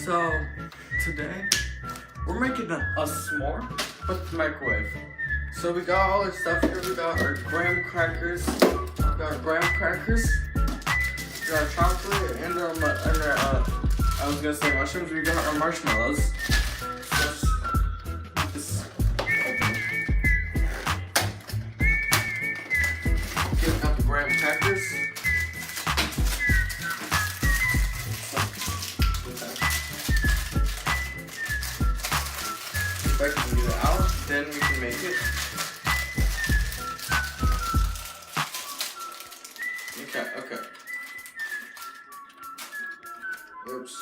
So, today, we're making a s'more with the microwave. So we got all our stuff here. We got our graham crackers. We got our chocolate and our I was gonna say mushrooms. We got our marshmallows. Let's get this open. Get out the graham crackers. If I can get it out, then we can make it. Okay. Oops.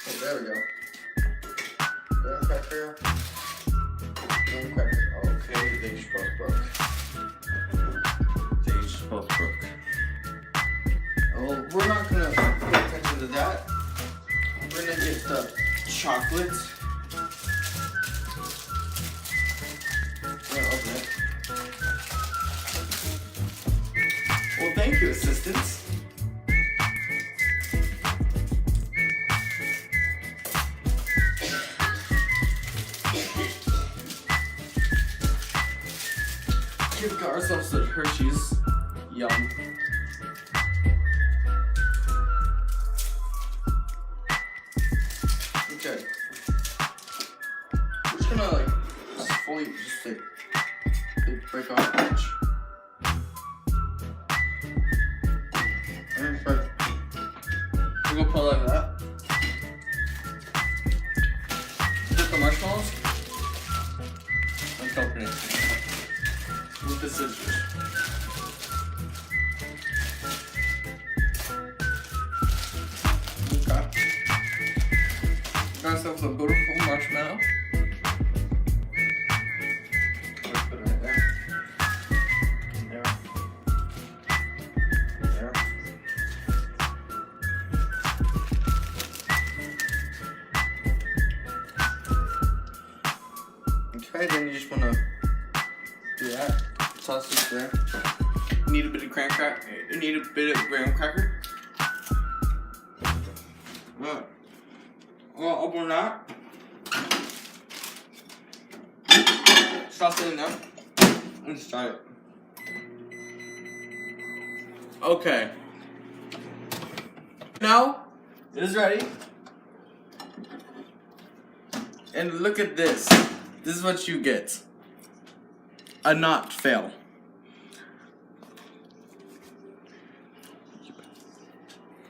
Oh, there we go. Graham cracker. Okay, they just both broke. Oh, we're not gonna pay attention to that. We're gonna get the chocolate. Open it. Well, thank you, assistants. We've got ourselves some Hershey's. Yum. Okay. We're just gonna fully break off the edge. We're gonna put it like that. Just the marshmallows. Let's open it with the scissors. Okay. Got ourselves a beautiful marshmallow. Let's put it right there. There. Okay, then you just wanna do that. Sausage there. You need a bit of graham cracker. You need a bit of graham cracker. Well, open that. Toss it in there. And start it. Okay. Now it is ready. And look at this. This is what you get. A not fail.